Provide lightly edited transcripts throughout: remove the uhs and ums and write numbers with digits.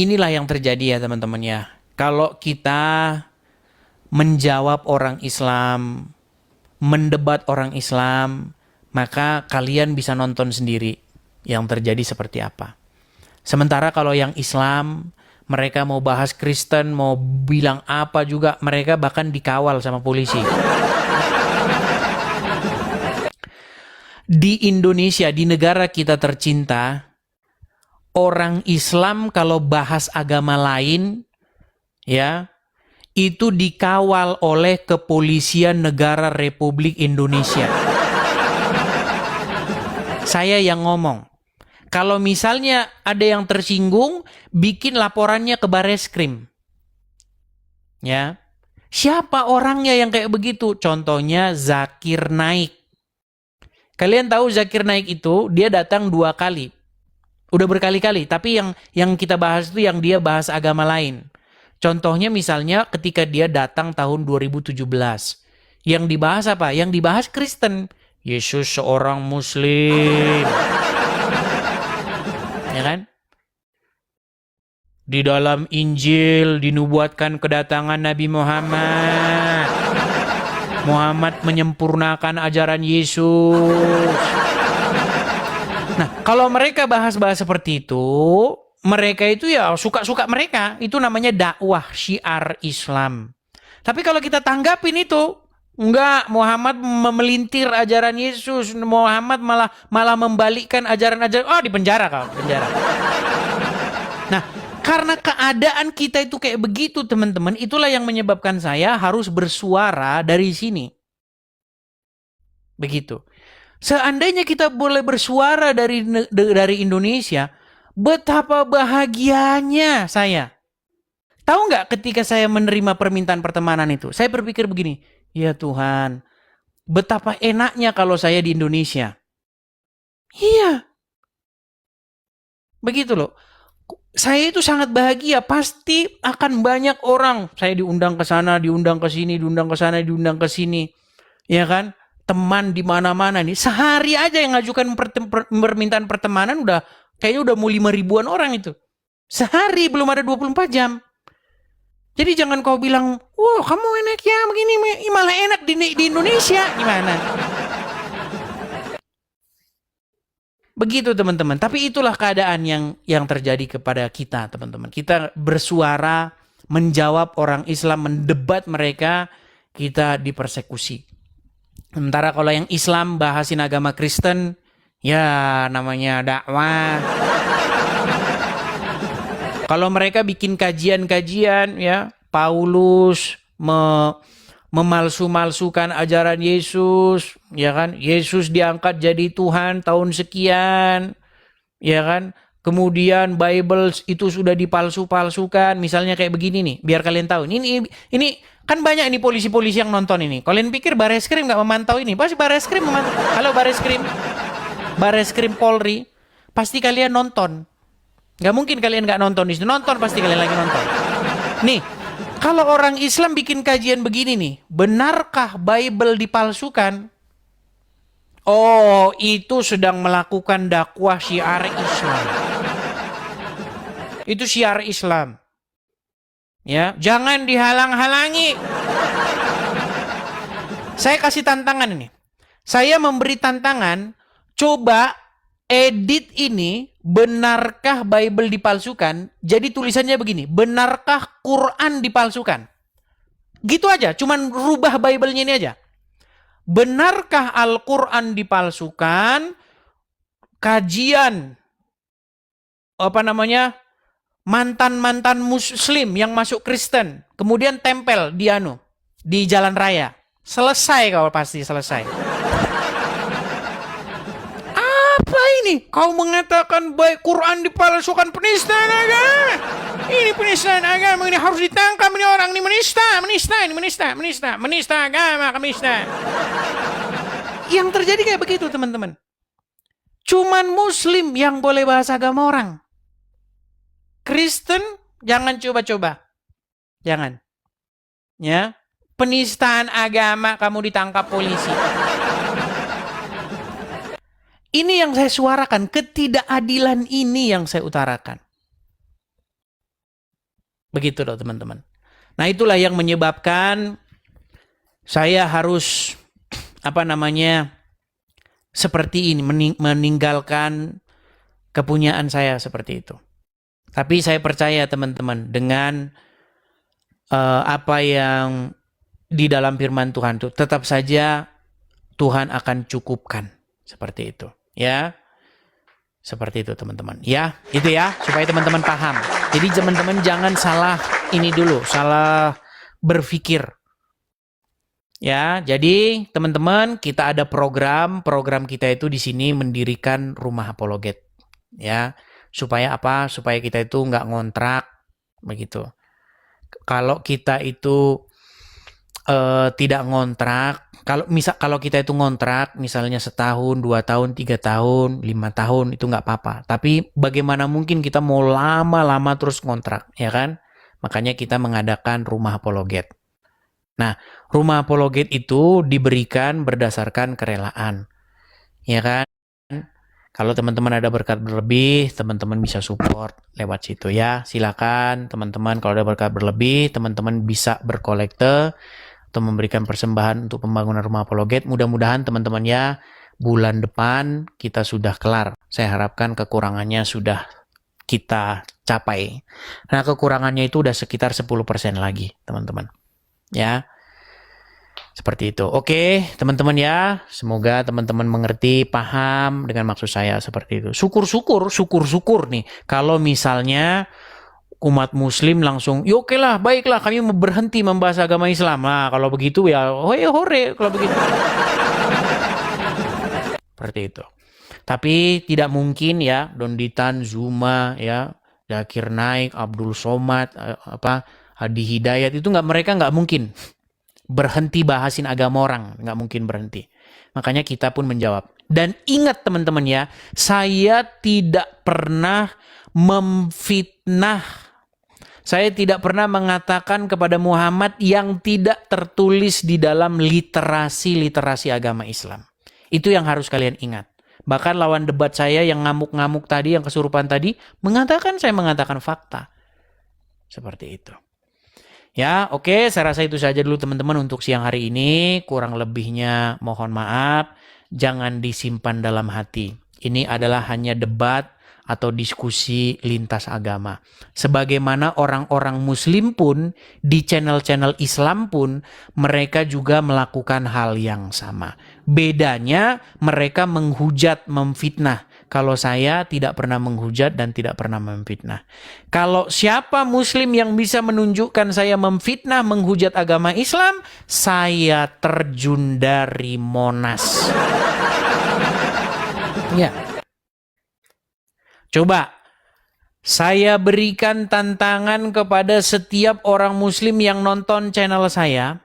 inilah yang terjadi ya teman-teman ya. Kalau kita menjawab orang Islam, mendebat orang Islam, maka kalian bisa nonton sendiri yang terjadi seperti apa. Sementara kalau yang Islam, mereka mau bahas Kristen, mau bilang apa juga, mereka bahkan dikawal sama polisi. Di Indonesia, di negara kita tercinta, orang Islam kalau bahas agama lain, ya, itu dikawal oleh Kepolisian Negara Republik Indonesia. Saya yang ngomong. Kalau misalnya ada yang tersinggung, bikin laporannya ke Bareskrim. Ya. Siapa orangnya yang kayak begitu? Contohnya Zakir Naik. Kalian tahu Zakir Naik itu dia datang 2 kali. Udah berkali-kali, tapi yang kita bahas itu yang dia bahas agama lain. Contohnya misalnya ketika dia datang tahun 2017. Yang dibahas apa? Yang dibahas Kristen. Yesus seorang Muslim. Ya kan? Di dalam Injil dinubuatkan kedatangan Nabi Muhammad. Muhammad menyempurnakan ajaran Yesus. Nah, kalau mereka bahas-bahas seperti itu, mereka itu ya suka-suka mereka. Itu namanya dakwah syiar Islam. Tapi kalau kita tanggapin itu, enggak, Muhammad memelintir ajaran Yesus. Muhammad malah membalikkan ajaran-ajaran. Oh, di penjara kau, penjara. Nah, karena keadaan kita itu kayak begitu, teman-teman, itulah yang menyebabkan saya harus bersuara dari sini. Begitu. Seandainya kita boleh bersuara dari Indonesia, betapa bahagianya saya. Tahu nggak ketika saya menerima permintaan pertemanan itu? Saya berpikir begini, ya Tuhan, betapa enaknya kalau saya di Indonesia. Iya. Begitu loh. Saya itu sangat bahagia, pasti akan banyak orang. Saya diundang ke sana, diundang ke sini, diundang ke sana, diundang ke sini. Ya kan? Teman di mana-mana nih. Sehari aja yang ngajukan permintaan pertemanan kayaknya udah mau 5.000-an orang itu. Sehari belum ada 24 jam. Jadi jangan kau bilang, "Wah, kamu enak ya begini, malah enak di Indonesia." Gimana? Begitu teman-teman. Tapi itulah keadaan yang terjadi kepada kita, teman-teman. Kita bersuara, menjawab orang Islam, mendebat mereka, kita dipersekusi. Sementara kalau yang Islam bahasin agama Kristen, ya namanya dakwah. Kalau mereka bikin kajian-kajian, ya Paulus memalsu-malsukan ajaran Yesus, ya kan? Yesus diangkat jadi Tuhan tahun sekian, ya kan? Kemudian Bible itu sudah dipalsu-palsukan, misalnya kayak begini nih, biar kalian tahu. Ini kan banyak ini polisi-polisi yang nonton ini. Kalian pikir Bareskrim nggak memantau ini? Pasti Bareskrim memantau. Halo Bareskrim Polri, pasti kalian nonton. Nggak mungkin kalian nggak nonton di situ. Nonton pasti kalian lagi nonton. Nih, kalau orang Islam bikin kajian begini nih, benarkah Bible dipalsukan? Oh, itu sedang melakukan dakwah syiar Islam. Itu syiar Islam. Ya, jangan dihalang-halangi. Saya kasih tantangan ini. Saya memberi tantangan, coba edit ini, benarkah Bible dipalsukan? Jadi tulisannya begini, benarkah Quran dipalsukan? Gitu aja, cuman rubah Bible-nya ini aja. Benarkah Al-Quran dipalsukan? Kajian mantan-mantan Muslim yang masuk Kristen, kemudian tempel di jalan raya. Selesai kau pasti selesai. Apa ini? Kau mengatakan baik Quran dipalsukan, penistaan agama. Ini penistaan agama, ini harus ditangkap, ini orang ini menista agama, menista. Yang terjadi kayak begitu, teman-teman. Cuman Muslim yang boleh bahas agama orang. Kristen jangan coba-coba. Jangan. Ya. Penistaan agama, kamu ditangkap polisi. Ini yang saya suarakan, ketidakadilan ini yang saya utarakan. Begitu loh teman-teman. Nah itulah yang menyebabkan saya harus seperti ini, meninggalkan kepunyaan saya seperti itu. Tapi saya percaya teman-teman dengan apa yang di dalam firman Tuhan itu, tetap saja Tuhan akan cukupkan. Seperti itu. Ya. Seperti itu teman-teman. Ya, itu ya, supaya teman-teman paham. Jadi teman-teman jangan salah salah berpikir. Ya, jadi teman-teman kita ada program kita itu di sini mendirikan rumah apologet. Ya, supaya apa? Supaya kita itu nggak ngontrak begitu. Kalau kita itu tidak ngontrak, kalau kita itu ngontrak misalnya setahun, 2 tahun, 3 tahun, 5 tahun itu nggak apa-apa. Tapi bagaimana mungkin kita mau lama-lama terus ngontrak, ya kan? Makanya kita mengadakan rumah apologet. Nah, rumah apologet itu diberikan berdasarkan kerelaan, ya kan? Kalau teman-teman ada berkat berlebih, teman-teman bisa support lewat situ ya. Silakan teman-teman kalau ada berkat berlebih, teman-teman bisa berkolekte atau memberikan persembahan untuk pembangunan rumah apologet. Mudah-mudahan teman-teman ya, bulan depan kita sudah kelar. Saya harapkan kekurangannya sudah kita capai. Nah, kekurangannya itu udah sekitar 10% lagi, teman-teman. Ya. Seperti itu. Oke, teman-teman ya. Semoga teman-teman mengerti, paham dengan maksud saya seperti itu. Syukur-syukur nih. Kalau misalnya umat muslim langsung, ya oke lah, baiklah kami berhenti membahas agama Islam. Nah, kalau begitu ya, hore kalau begitu. Seperti itu. Tapi tidak mungkin ya, Donditan, Zuma, ya, Zakir Naik, Abdul Somad, Hadi Hidayat, itu mereka nggak mungkin berhenti bahasin agama orang, nggak mungkin berhenti. Makanya kita pun menjawab. Dan ingat teman-teman ya, saya tidak pernah memfitnah. Saya tidak pernah mengatakan kepada Muhammad yang tidak tertulis di dalam literasi agama Islam. Itu yang harus kalian ingat. Bahkan lawan debat saya yang ngamuk-ngamuk tadi, yang kesurupan tadi, saya mengatakan fakta. Seperti itu. Ya, oke, saya rasa itu saja dulu teman-teman untuk siang hari ini. Kurang lebihnya mohon maaf, jangan disimpan dalam hati. Ini adalah hanya debat atau diskusi lintas agama. Sebagaimana orang-orang muslim pun, di channel-channel Islam pun, mereka juga melakukan hal yang sama. Bedanya mereka menghujat, memfitnah. Kalau saya tidak pernah menghujat dan tidak pernah memfitnah. Kalau siapa muslim yang bisa menunjukkan saya memfitnah, menghujat agama Islam, saya terjun dari Monas. Ya. Coba, saya berikan tantangan kepada setiap orang muslim yang nonton channel saya,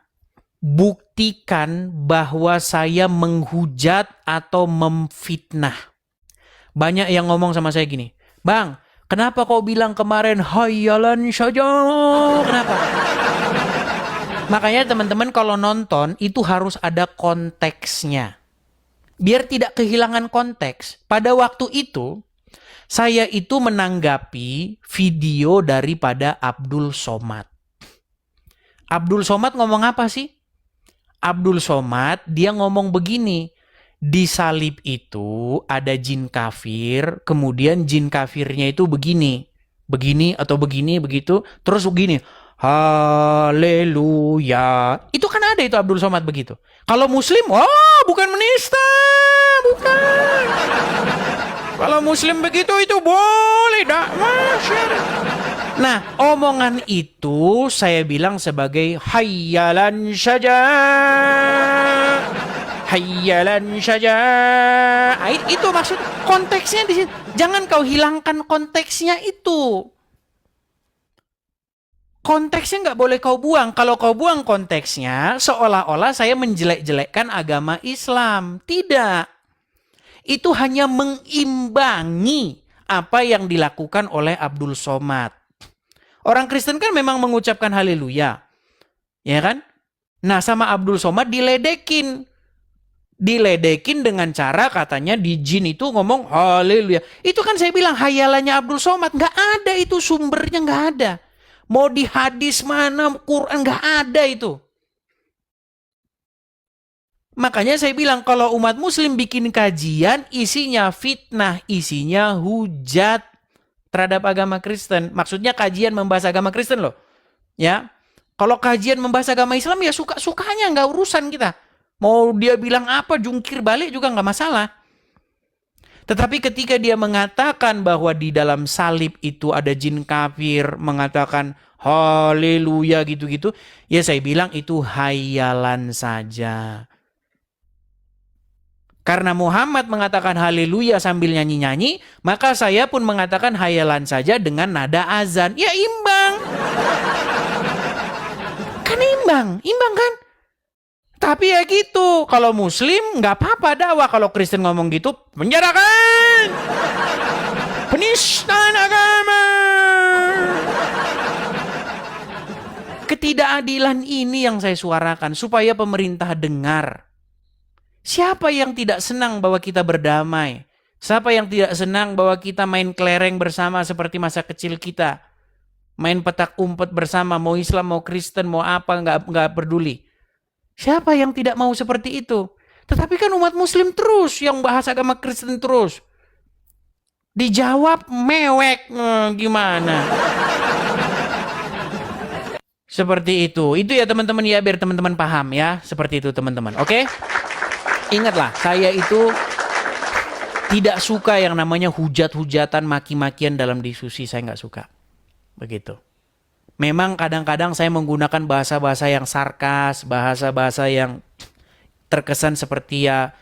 buktikan bahwa saya menghujat atau memfitnah. Banyak yang ngomong sama saya gini, Bang, kenapa kau bilang kemarin hayalan saja? Kenapa? Makanya teman-teman kalau nonton itu harus ada konteksnya. Biar tidak kehilangan konteks. Pada waktu itu, saya itu menanggapi video daripada Abdul Somad. Abdul Somad ngomong apa sih? Abdul Somad dia ngomong begini, di salib itu ada jin kafir, kemudian jin kafirnya itu begini atau begini begitu, terus begini, haleluya. Itu kan ada itu Abdul Somad begitu. Kalau muslim, bukan menista, bukan. Kalau muslim begitu itu boleh, dak masyarakat. Nah, omongan itu saya bilang sebagai hayyalan saja. Hayyalan saja. Itu maksud konteksnya di sini. Jangan kau hilangkan konteksnya itu. Konteksnya nggak boleh kau buang. Kalau kau buang konteksnya, seolah-olah saya menjelek-jelekkan agama Islam. Tidak. Itu hanya mengimbangi apa yang dilakukan oleh Abdul Somad. Orang Kristen kan memang mengucapkan haleluya. Ya kan? Nah, sama Abdul Somad diledekin dengan cara katanya di jin itu ngomong haleluya. Itu kan saya bilang hayalannya Abdul Somad. Nggak ada itu, sumbernya nggak ada. Mau di hadis mana, Quran nggak ada itu. Makanya saya bilang kalau umat muslim bikin kajian isinya fitnah, isinya hujat terhadap agama Kristen. Maksudnya kajian membahas agama Kristen loh. Ya. Kalau kajian membahas agama Islam ya suka-sukanya, nggak urusan kita. Mau dia bilang apa, jungkir balik juga nggak masalah. Tetapi ketika dia mengatakan bahwa di dalam salib itu ada jin kafir, mengatakan haleluya gitu-gitu, ya saya bilang itu hayalan saja. Karena Muhammad mengatakan haleluya sambil nyanyi-nyanyi, maka saya pun mengatakan hayalan saja dengan nada azan. Ya imbang. Kan imbang kan? Tapi ya gitu, kalau muslim nggak apa-apa dakwah, kalau Kristen ngomong gitu, penjarakan! Penistaan agama! Ketidakadilan ini yang saya suarakan, supaya pemerintah dengar. Siapa yang tidak senang bahwa kita berdamai? Siapa yang tidak senang bahwa kita main kelereng bersama seperti masa kecil kita? Main petak umpet bersama, mau Islam, mau Kristen, mau apa, nggak peduli. Siapa yang tidak mau seperti itu? Tetapi kan umat muslim terus yang bahas agama Kristen terus. Dijawab mewek, gimana? Seperti itu. Itu ya teman-teman ya, biar teman-teman paham ya. Seperti itu teman-teman, oke? Ingatlah, saya itu tidak suka yang namanya hujat-hujatan, maki-makian dalam diskusi. Saya nggak suka. Begitu. Memang kadang-kadang saya menggunakan bahasa-bahasa yang sarkas, bahasa-bahasa yang terkesan seperti ya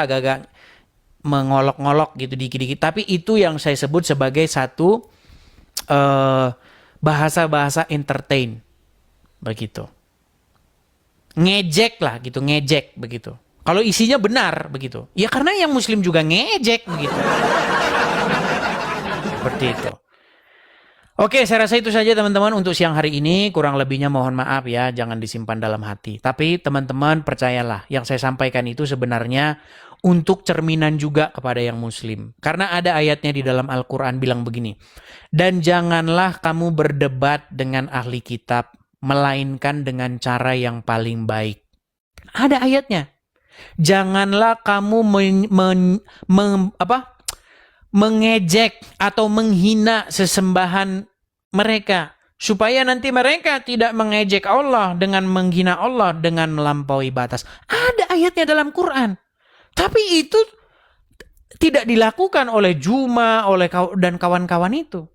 agak-agak mengolok-ngolok gitu dikit-dikit. Tapi itu yang saya sebut sebagai satu bahasa-bahasa entertain. Begitu. Ngejek lah gitu, ngejek begitu. Kalau isinya benar begitu. Ya karena yang muslim juga ngejek begitu. Seperti itu. Oke, saya rasa itu saja teman-teman untuk siang hari ini. Kurang lebihnya mohon maaf ya, jangan disimpan dalam hati. Tapi teman-teman percayalah, yang saya sampaikan itu sebenarnya untuk cerminan juga kepada yang muslim. Karena ada ayatnya di dalam Al-Quran bilang begini. Dan janganlah kamu berdebat dengan ahli kitab, melainkan dengan cara yang paling baik. Ada ayatnya. Janganlah kamu mengejek atau menghina sesembahan mereka, supaya nanti mereka tidak mengejek Allah dengan menghina Allah dengan melampaui batas. Ada ayatnya dalam Quran. Tapi itu tidak dilakukan oleh Juma, dan kawan-kawan itu.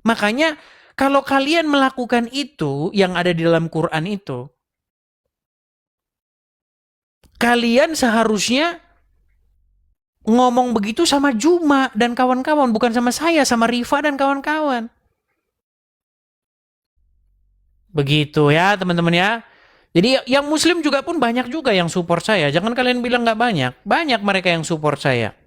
Makanya kalau kalian melakukan itu yang ada di dalam Quran itu, kalian seharusnya ngomong begitu sama Juma dan kawan-kawan, bukan sama saya, sama Rifa dan kawan-kawan. Begitu ya teman-teman ya. Jadi yang muslim juga pun banyak juga yang support saya. Jangan kalian bilang nggak banyak. Banyak mereka yang support saya.